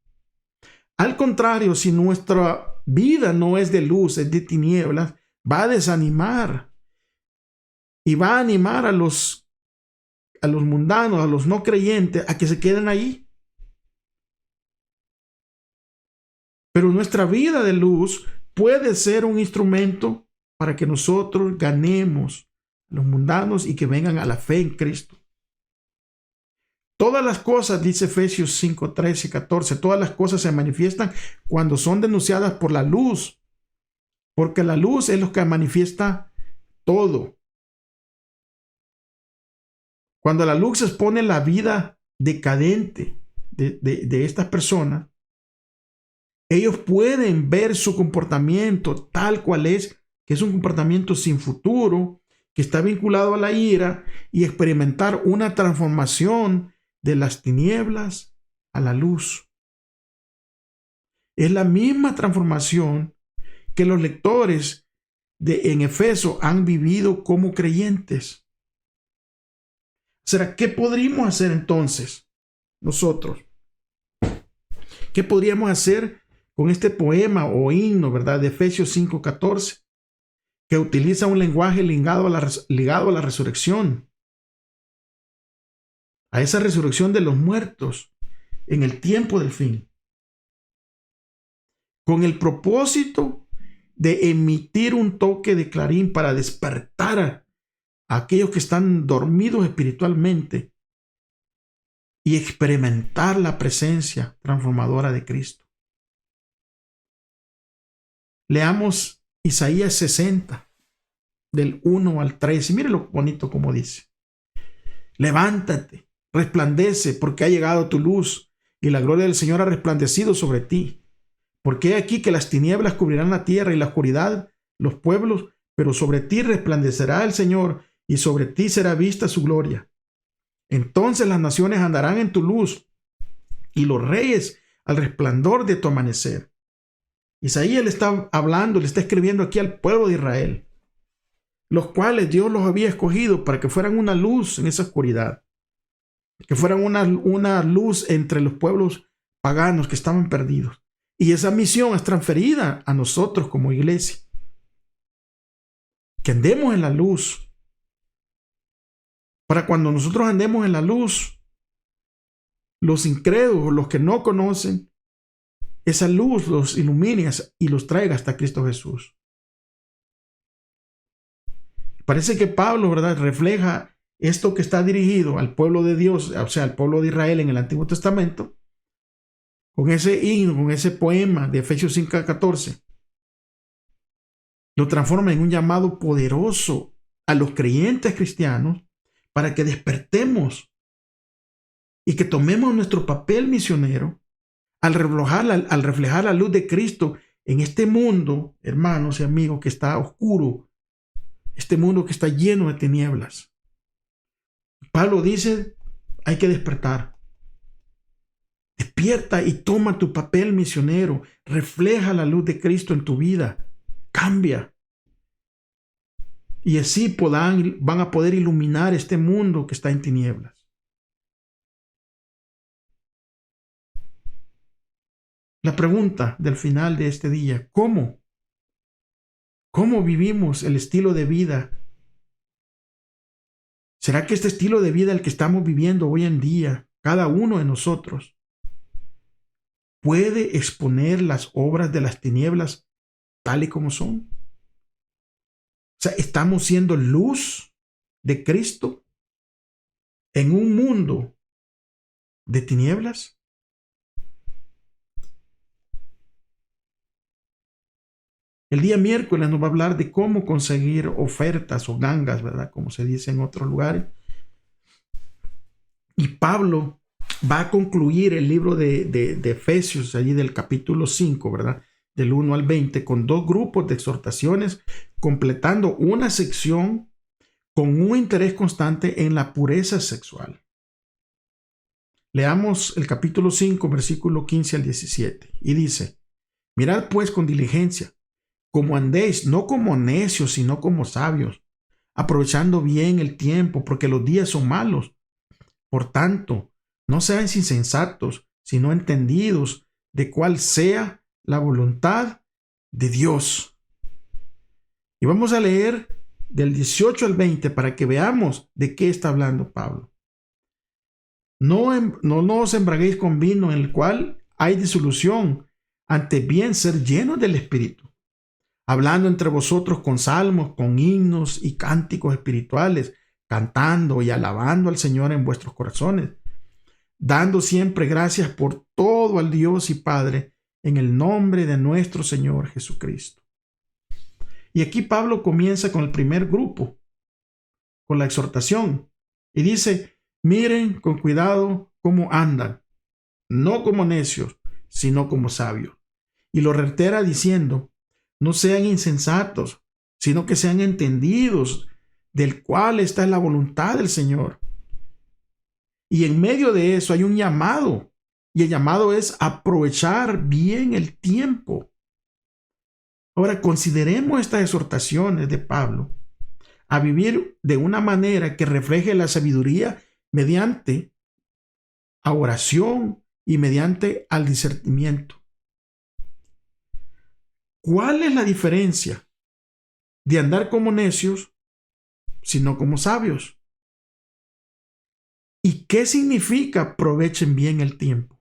Al contrario, si nuestra vida no es de luz, es de tinieblas, va a desanimar y va a animar a los mundanos, a los no creyentes, a que se queden ahí. Pero nuestra vida de luz puede ser un instrumento para que nosotros ganemos a los mundanos y que vengan a la fe en Cristo. Todas las cosas, dice Efesios 5, 13 y 14, todas las cosas se manifiestan cuando son denunciadas por la luz, porque la luz es lo que manifiesta todo. Cuando la luz expone la vida decadente de estas personas, ellos pueden ver su comportamiento tal cual es, que es un comportamiento sin futuro, que está vinculado a la ira, y experimentar una transformación de las tinieblas a la luz. Es la misma transformación que los lectores en Efeso han vivido como creyentes. ¿Qué podríamos hacer entonces nosotros? ¿Qué podríamos hacer con este poema o himno, ¿verdad?, de Efesios 5:14, que utiliza un lenguaje ligado a la resurrección, a esa resurrección de los muertos en el tiempo del fin, con el propósito de emitir un toque de clarín para despertar a aquellos que están dormidos espiritualmente y experimentar la presencia transformadora de Cristo? Leamos Isaías 60, del 1 al 3. Y mire lo bonito como dice. Levántate, resplandece, porque ha llegado tu luz, y la gloria del Señor ha resplandecido sobre ti. Porque he aquí que las tinieblas cubrirán la tierra y la oscuridad los pueblos, pero sobre ti resplandecerá el Señor, y sobre ti será vista su gloria. Entonces las naciones andarán en tu luz, y los reyes al resplandor de tu amanecer. Isaías le está hablando, le está escribiendo aquí al pueblo de Israel, los cuales Dios los había escogido para que fueran una luz en esa oscuridad, que fueran una luz entre los pueblos paganos que estaban perdidos. Y esa misión es transferida a nosotros como iglesia, que andemos en la luz, para cuando nosotros andemos en la luz, los incrédulos, los que no conocen, esa luz los ilumine y los traiga hasta Cristo Jesús. Parece que Pablo, ¿verdad?, refleja esto que está dirigido al pueblo de Dios, o sea, al pueblo de Israel en el Antiguo Testamento, con ese himno, con ese poema de Efesios 5:14. Lo transforma en un llamado poderoso a los creyentes cristianos para que despertemos y que tomemos nuestro papel misionero al reflejar la luz de Cristo en este mundo, hermanos y amigos, que está oscuro, este mundo que está lleno de tinieblas. Pablo dice, hay que despertar. Despierta y toma tu papel misionero. Refleja la luz de Cristo en tu vida. Cambia. Y así van a poder iluminar este mundo que está en tinieblas. La pregunta del final de este día, ¿cómo? ¿Cómo vivimos el estilo de vida? ¿Será que este estilo de vida el que estamos viviendo hoy en día, cada uno de nosotros, puede exponer las obras de las tinieblas tal y como son? O sea, ¿estamos siendo luz de Cristo en un mundo de tinieblas? El día miércoles nos va a hablar de cómo conseguir ofertas o gangas, ¿verdad?, como se dice en otros lugares. Y Pablo va a concluir el libro de Efesios, allí del capítulo 5, ¿verdad?, del 1 al 20, con 2 grupos de exhortaciones, completando una sección con un interés constante en la pureza sexual. Leamos el capítulo 5, versículo 15 al 17, y dice: Mirad pues con diligencia como andéis, no como necios, sino como sabios, aprovechando bien el tiempo, porque los días son malos. Por tanto, no seáis insensatos, sino entendidos de cuál sea la voluntad de Dios. Y vamos a leer del 18 al 20 para que veamos de qué está hablando Pablo. No os embraguéis con vino en el cual hay disolución, antes bien ser llenos del Espíritu, hablando entre vosotros con salmos, con himnos y cánticos espirituales, cantando y alabando al Señor en vuestros corazones, dando siempre gracias por todo al Dios y Padre, en el nombre de nuestro Señor Jesucristo. Y aquí Pablo comienza con el primer grupo, con la exhortación, y dice: miren con cuidado cómo andan, no como necios, sino como sabios. Y lo reitera diciendo: no sean insensatos, sino que sean entendidos del cual está la voluntad del Señor. Y en medio de eso hay un llamado, y el llamado es aprovechar bien el tiempo. Ahora consideremos estas exhortaciones de Pablo a vivir de una manera que refleje la sabiduría mediante a oración y mediante al discernimiento. ¿Cuál es la diferencia de andar como necios, sino como sabios? ¿Y qué significa aprovechen bien el tiempo?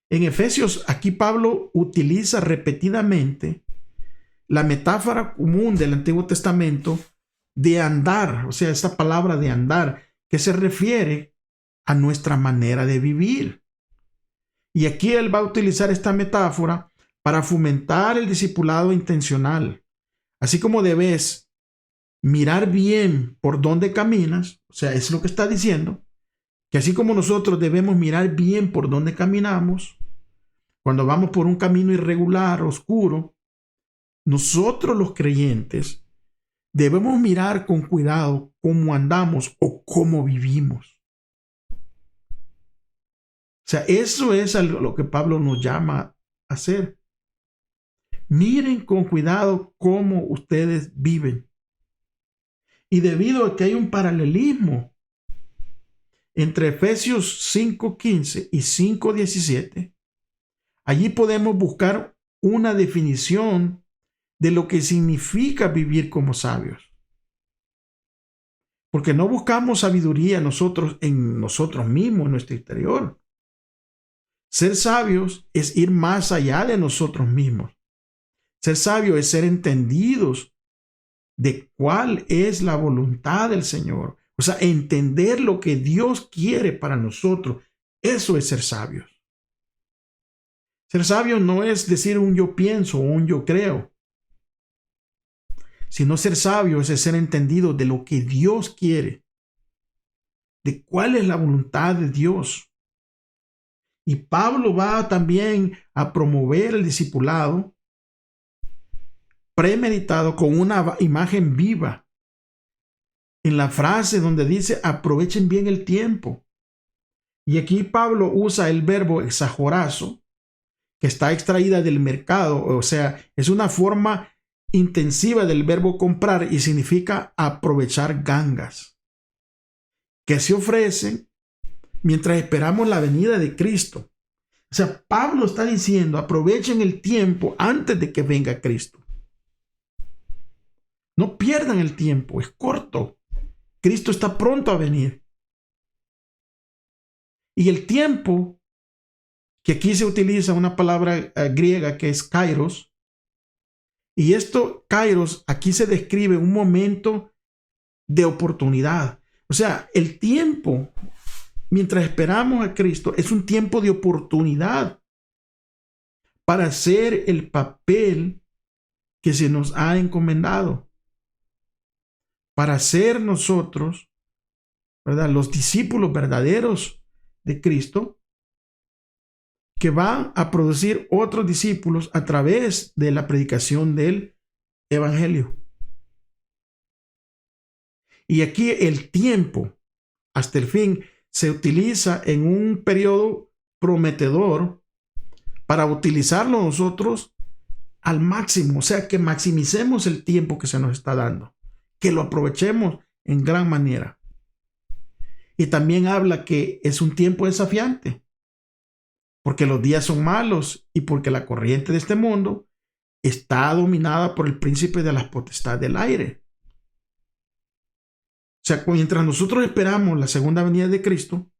En Efesios, aquí Pablo utiliza repetidamente la metáfora común del Antiguo Testamento de andar, o sea, esta palabra de andar, que se refiere a nuestra manera de vivir. Y aquí él va a utilizar esta metáfora para fomentar el discipulado intencional, Así como debes mirar bien por dónde caminas, o sea, es lo que está diciendo, que así como nosotros debemos mirar bien por dónde caminamos, cuando vamos por un camino irregular, oscuro, nosotros los creyentes debemos mirar con cuidado cómo andamos o cómo vivimos. O sea, eso es lo que Pablo nos llama a hacer. Miren con cuidado cómo ustedes viven. Y debido a que hay un paralelismo entre Efesios 5:15 y 5:17, allí podemos buscar una definición de lo que significa vivir como sabios. Porque no buscamos sabiduría nosotros en nosotros mismos, en nuestro interior. Ser sabios es ir más allá de nosotros mismos. Ser sabio es ser entendidos de cuál es la voluntad del Señor. O sea, entender lo que Dios quiere para nosotros. Eso es ser sabios. Ser sabio no es decir un yo pienso o un yo creo, sino ser sabio es ser entendido de lo que Dios quiere, de cuál es la voluntad de Dios. Y Pablo va también a promover el discipulado premeditado con una imagen viva. En la frase donde dice aprovechen bien el tiempo. Y aquí Pablo usa el verbo exagorazo, que está extraída del mercado, o sea, es una forma intensiva del verbo comprar y significa aprovechar gangas que se ofrecen mientras esperamos la venida de Cristo. O sea, Pablo está diciendo aprovechen el tiempo antes de que venga Cristo. No pierdan el tiempo, es corto. Cristo está pronto a venir. Y el tiempo, que aquí se utiliza una palabra griega que es kairos, y esto, kairos, aquí se describe un momento de oportunidad. O sea, el tiempo, mientras esperamos a Cristo, es un tiempo de oportunidad para hacer el papel que se nos ha encomendado. Para ser nosotros, ¿verdad?, los discípulos verdaderos de Cristo, que van a producir otros discípulos a través de la predicación del Evangelio. Y aquí el tiempo, hasta el fin, se utiliza en un periodo prometedor para utilizarlo nosotros al máximo, o sea, que maximicemos el tiempo que se nos está dando, que lo aprovechemos en gran manera. Y también habla que es un tiempo desafiante, porque los días son malos y porque la corriente de este mundo está dominada por el príncipe de las potestades del aire. O sea, mientras nosotros esperamos la segunda venida de Cristo,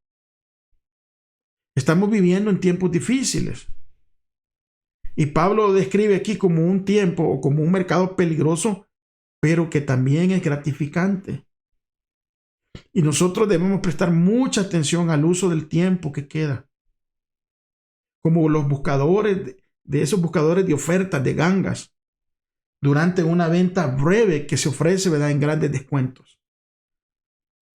estamos viviendo en tiempos difíciles. Y Pablo lo describe aquí como un tiempo o como un mercado peligroso, pero que también es gratificante. Y nosotros debemos prestar mucha atención al uso del tiempo que queda. Como los buscadores de esos buscadores de ofertas de gangas durante una venta breve que se ofrece, ¿verdad?, en grandes descuentos.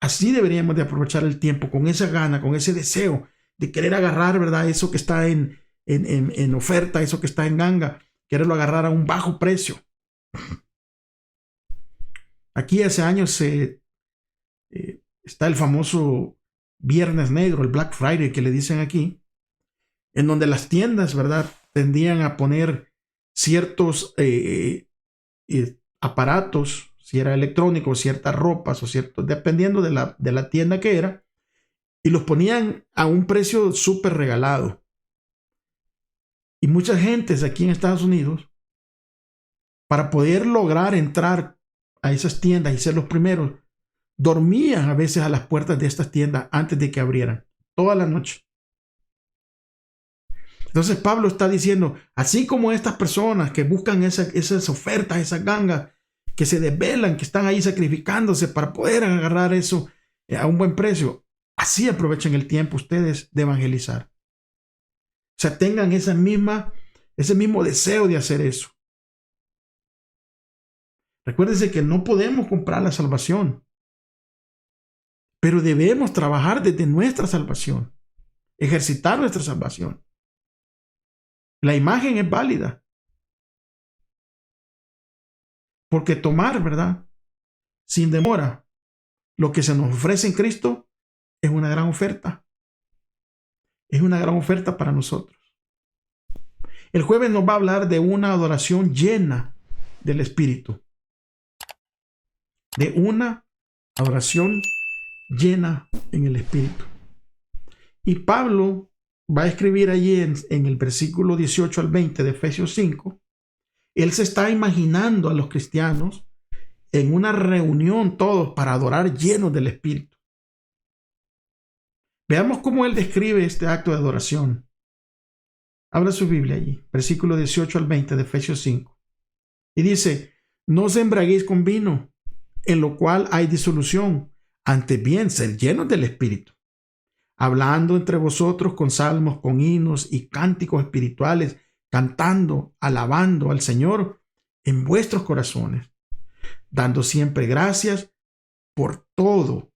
Así deberíamos de aprovechar el tiempo, con esa gana, con ese deseo de querer agarrar, ¿verdad?, eso que está en oferta, eso que está en ganga, quererlo agarrar a un bajo precio. Aquí hace años está el famoso Viernes Negro, el Black Friday que le dicen aquí, en donde las tiendas, ¿verdad?, tendían a poner ciertos aparatos, si era electrónico, ciertas ropas o ciertos, dependiendo de la tienda que era, y los ponían a un precio súper regalado. Y mucha gente aquí en Estados Unidos, para poder lograr entrar a esas tiendas y ser los primeros, dormían a veces a las puertas de estas tiendas antes de que abrieran, toda la noche. Entonces Pablo está diciendo, así como estas personas que buscan esas ofertas, esas gangas, que se desvelan, que están ahí sacrificándose para poder agarrar eso a un buen precio, así aprovechen el tiempo ustedes de evangelizar. O sea, tengan ese mismo deseo de hacer eso. Recuérdense que no podemos comprar la salvación, pero debemos trabajar desde nuestra salvación, ejercitar nuestra salvación. La imagen es válida, porque tomar, ¿verdad?, sin demora lo que se nos ofrece en Cristo es una gran oferta. Es una gran oferta para nosotros. El jueves nos va a hablar de una adoración llena del Espíritu. De una adoración llena en el Espíritu. Y Pablo va a escribir allí en el versículo 18 al 20 de Efesios 5. Él se está imaginando a los cristianos en una reunión todos para adorar llenos del Espíritu. Veamos cómo él describe este acto de adoración. Abra su Biblia allí, versículo 18 al 20 de Efesios 5. Y dice, no os embriaguéis con vino, en lo cual hay disolución, antes bien sed llenos del Espíritu, hablando entre vosotros con salmos, con himnos y cánticos espirituales, cantando, alabando al Señor en vuestros corazones, dando siempre gracias por todo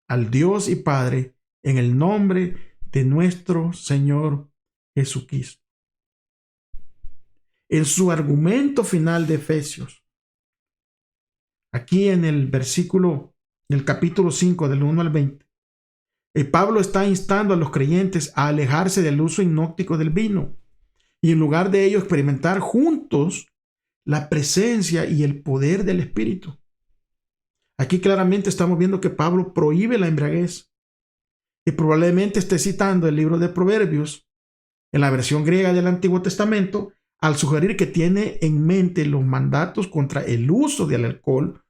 al Dios y Padre en el nombre de nuestro Señor Jesucristo. En su argumento final de Efesios, aquí en el capítulo 5 del 1 al 20, Pablo está instando a los creyentes a alejarse del uso hipnótico del vino y en lugar de ello experimentar juntos la presencia y el poder del Espíritu. Aquí claramente estamos viendo que Pablo prohíbe la embriaguez y probablemente esté citando el libro de Proverbios en la versión griega del Antiguo Testamento al sugerir que tiene en mente los mandatos contra el uso del alcohol,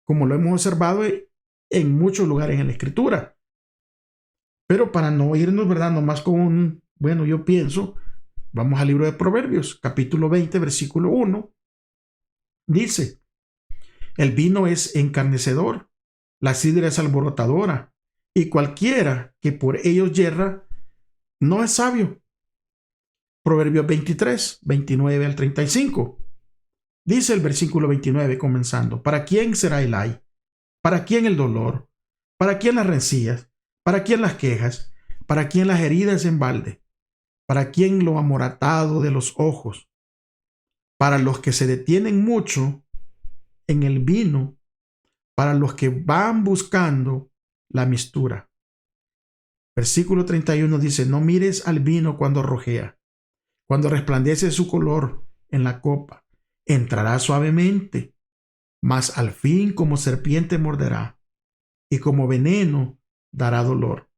como lo hemos observado en muchos lugares en la Escritura. Pero para no irnos, ¿verdad?, nomás con yo pienso, vamos al libro de Proverbios, capítulo 20, versículo 1. Dice, el vino es encarnecedor, la sidra es alborotadora, y cualquiera que por ellos yerra no es sabio. Proverbios 23, 29 al 35. Dice el versículo 29 comenzando, ¿para quién será el ay? ¿Para quién el dolor? ¿Para quién las rencillas? ¿Para quién las quejas? ¿Para quién las heridas en balde? ¿Para quién lo amoratado de los ojos? Para los que se detienen mucho en el vino, para los que van buscando la mistura. Versículo 31 dice, no mires al vino cuando rojea, cuando resplandece su color en la copa, entrará suavemente, mas al fin como serpiente morderá, y como veneno dará dolor.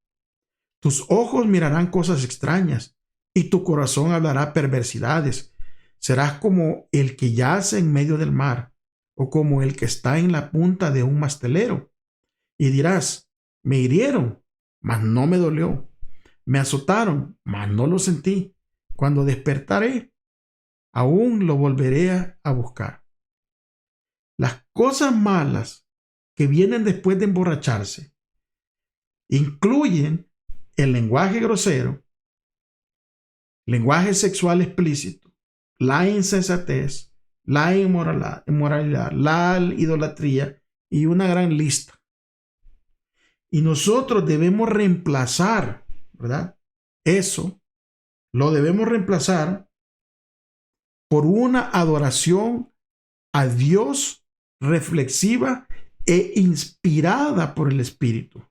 Tus ojos mirarán cosas extrañas, y tu corazón hablará perversidades. Serás como el que yace en medio del mar, o como el que está en la punta de un mastelero. Y dirás, me hirieron, mas no me dolió. Me azotaron, mas no lo sentí. Cuando despertaré, aún lo volveré a buscar. Las cosas malas que vienen después de emborracharse incluyen el lenguaje grosero, lenguaje sexual explícito, la insensatez, la inmoralidad, la idolatría y una gran lista. Y nosotros debemos reemplazar, ¿verdad? Eso lo debemos reemplazar por una adoración a Dios reflexiva e inspirada por el Espíritu.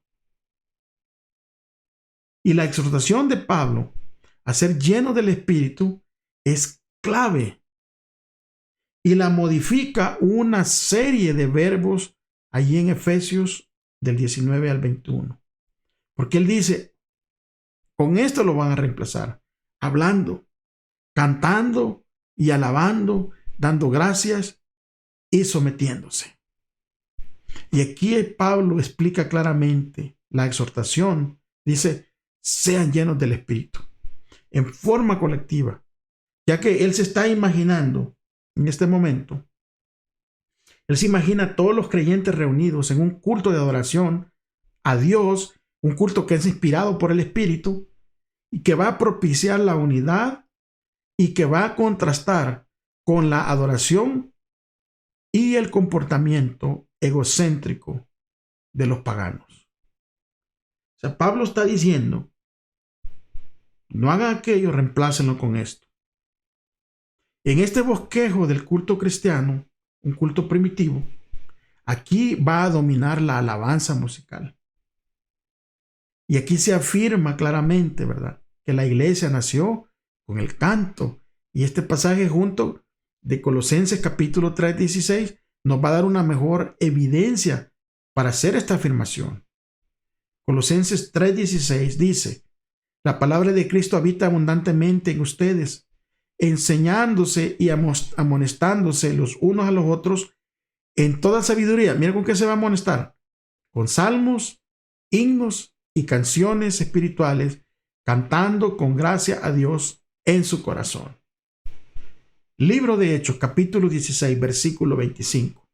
Y la exhortación de Pablo a ser lleno del Espíritu es clave y la modifica una serie de verbos allí en Efesios del 19 al 21. Porque él dice, con esto lo van a reemplazar, hablando, cantando y alabando, dando gracias y sometiéndose. Y aquí Pablo explica claramente la exhortación. Dice, sean llenos del Espíritu, en forma colectiva, ya que él se está imaginando en este momento, él se imagina a todos los creyentes reunidos en un culto de adoración a Dios, un culto que es inspirado por el Espíritu y que va a propiciar la unidad y que va a contrastar con la adoración y el comportamiento egocéntrico de los paganos. O sea, Pablo está diciendo, no hagan aquello, reemplácenlo con esto. En este bosquejo del culto cristiano, un culto primitivo, aquí va a dominar la alabanza musical. Y aquí se afirma claramente, ¿verdad?, que la iglesia nació con el canto. Y este pasaje junto de Colosenses capítulo 3:16 nos va a dar una mejor evidencia para hacer esta afirmación. Colosenses 3:16 dice, la palabra de Cristo habita abundantemente en ustedes, enseñándose y amonestándose los unos a los otros en toda sabiduría. Mira con qué se va a amonestar. Con salmos, himnos y canciones espirituales, cantando con gracia a Dios en su corazón. Libro de Hechos, capítulo 16, versículo 25.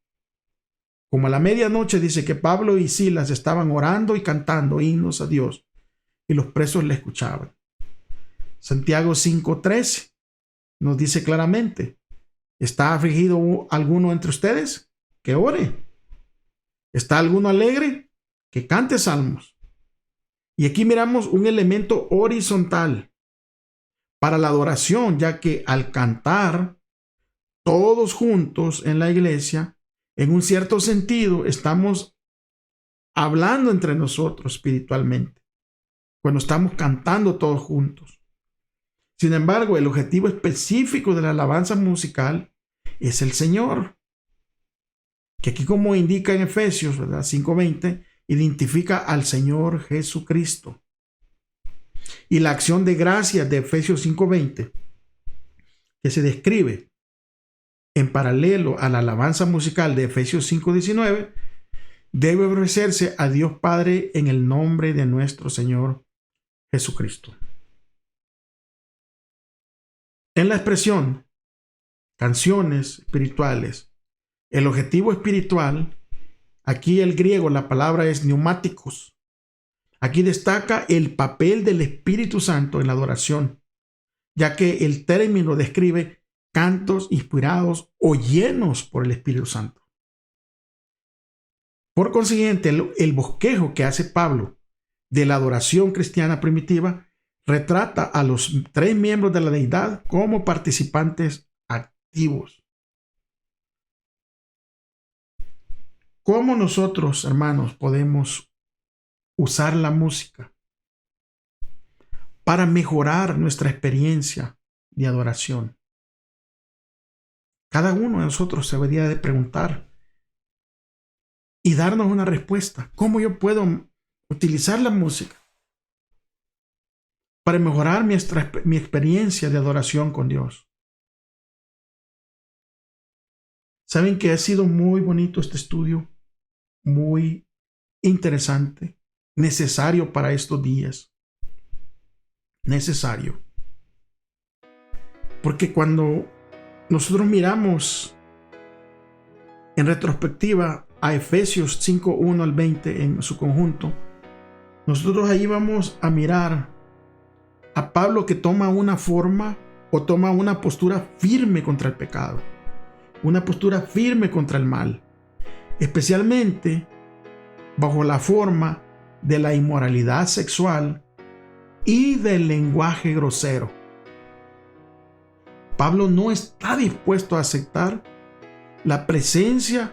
Como a la medianoche dice que Pablo y Silas estaban orando y cantando himnos a Dios y los presos le escuchaban. Santiago 5:13 nos dice claramente, ¿está afligido alguno entre ustedes? Que ore. ¿Está alguno alegre? Que cante salmos. Y aquí miramos un elemento horizontal para la adoración, ya que al cantar todos juntos en la iglesia, en un cierto sentido, estamos hablando entre nosotros espiritualmente, cuando estamos cantando todos juntos. Sin embargo, el objetivo específico de la alabanza musical es el Señor, que aquí, como indica en Efesios 5:20, identifica al Señor Jesucristo. Y la acción de gracias de Efesios 5:20, que se describe en paralelo a la alabanza musical de Efesios 5:19, debe ofrecerse a Dios Padre en el nombre de nuestro Señor Jesucristo. En la expresión canciones espirituales, el objetivo espiritual, aquí el griego, la palabra es neumáticos. Aquí destaca el papel del Espíritu Santo en la adoración, ya que el término describe cantos inspirados o llenos por el Espíritu Santo. Por consiguiente, el bosquejo que hace Pablo de la adoración cristiana primitiva retrata a los tres miembros de la deidad como participantes activos. ¿Cómo nosotros, hermanos, podemos usar la música para mejorar nuestra experiencia de adoración? Cada uno de nosotros se debería de preguntar y darnos una respuesta. ¿Cómo yo puedo utilizar la música para mejorar mi experiencia de adoración con Dios? Saben que ha sido muy bonito este estudio, muy interesante, necesario para estos días. Necesario. Porque cuando nosotros miramos en retrospectiva a Efesios 5:1 al 20 en su conjunto, nosotros ahí vamos a mirar a Pablo que toma una forma o toma una postura firme contra el pecado, una postura firme contra el mal, especialmente bajo la forma de la inmoralidad sexual y del lenguaje grosero. Pablo no está dispuesto a aceptar la presencia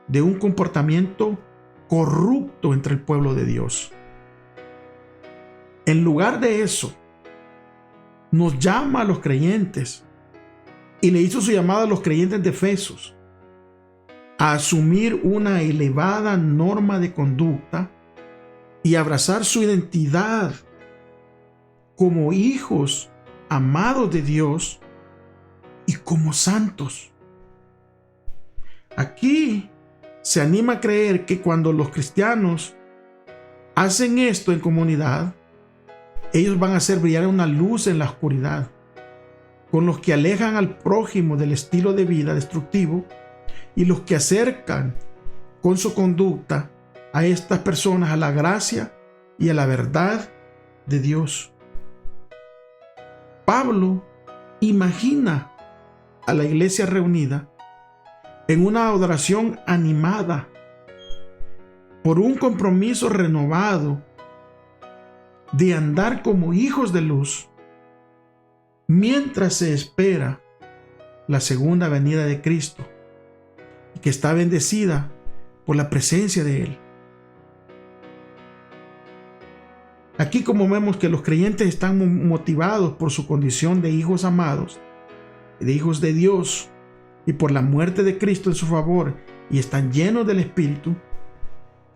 de un comportamiento corrupto entre el pueblo de Dios. En lugar de eso, nos llama a los creyentes y le hizo su llamada a los creyentes de Efesios a asumir una elevada norma de conducta y abrazar su identidad como hijos amados de Dios y como santos. Aquí se anima a creer que cuando los cristianos hacen esto en comunidad, ellos van a hacer brillar una luz en la oscuridad, con los que alejan al prójimo del estilo de vida destructivo y los que acercan con su conducta a estas personas a la gracia y a la verdad de Dios. Pablo imagina a la iglesia reunida en una adoración animada, por un compromiso renovado de andar como hijos de luz, mientras se espera la segunda venida de Cristo, y que está bendecida por la presencia de Él. Aquí, como vemos que los creyentes están motivados por su condición de hijos amados, de hijos de Dios, y por la muerte de Cristo en su favor, y están llenos del Espíritu,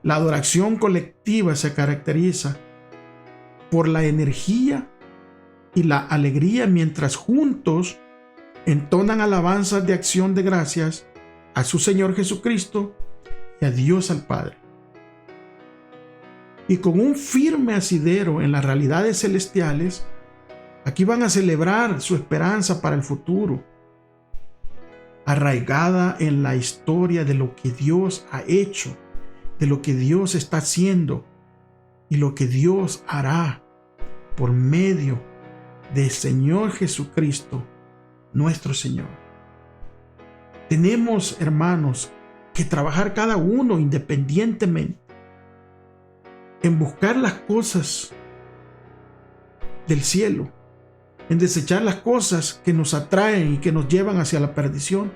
la adoración colectiva se caracteriza por la energía y la alegría mientras juntos entonan alabanzas de acción de gracias a su Señor Jesucristo y a Dios al Padre. Y con un firme asidero en las realidades celestiales, aquí van a celebrar su esperanza para el futuro, arraigada en la historia de lo que Dios ha hecho, de lo que Dios está haciendo y lo que Dios hará por medio del Señor Jesucristo, nuestro Señor. Tenemos, hermanos, que trabajar cada uno independientemente en buscar las cosas del cielo, en desechar las cosas que nos atraen y que nos llevan hacia la perdición,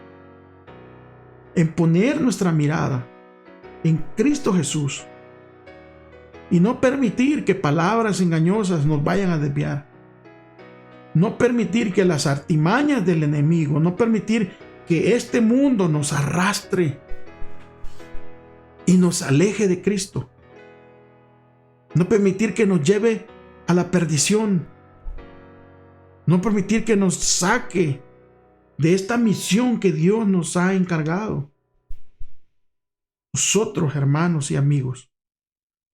en poner nuestra mirada en Cristo Jesús y no permitir que palabras engañosas nos vayan a desviar, no permitir que las artimañas del enemigo, no permitir que este mundo nos arrastre y nos aleje de Cristo, no permitir que nos lleve a la perdición, no permitir que nos saque de esta misión que Dios nos ha encargado. Nosotros, hermanos y amigos,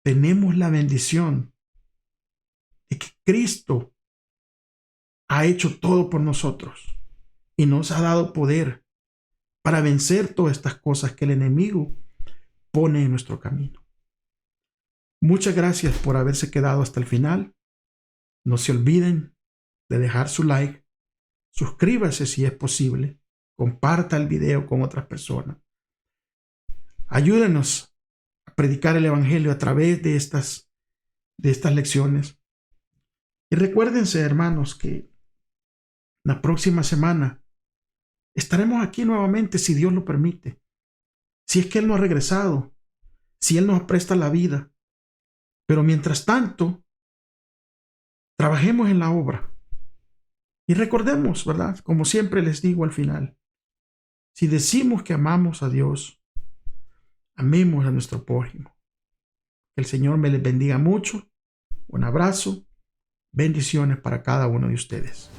tenemos la bendición de que Cristo ha hecho todo por nosotros y nos ha dado poder para vencer todas estas cosas que el enemigo pone en nuestro camino. Muchas gracias por haberse quedado hasta el final. No se olviden de dejar su like, suscríbase si es posible, comparta el video con otras personas. Ayúdenos a predicar el evangelio a través de estas lecciones. Y recuérdense, hermanos, que la próxima semana estaremos aquí nuevamente si Dios lo permite. Si es que Él no ha regresado, si Él nos presta la vida. Pero mientras tanto, trabajemos en la obra. Y recordemos, ¿verdad? Como siempre les digo al final, si decimos que amamos a Dios, amemos a nuestro prójimo. Que el Señor me les bendiga mucho. Un abrazo. Bendiciones para cada uno de ustedes.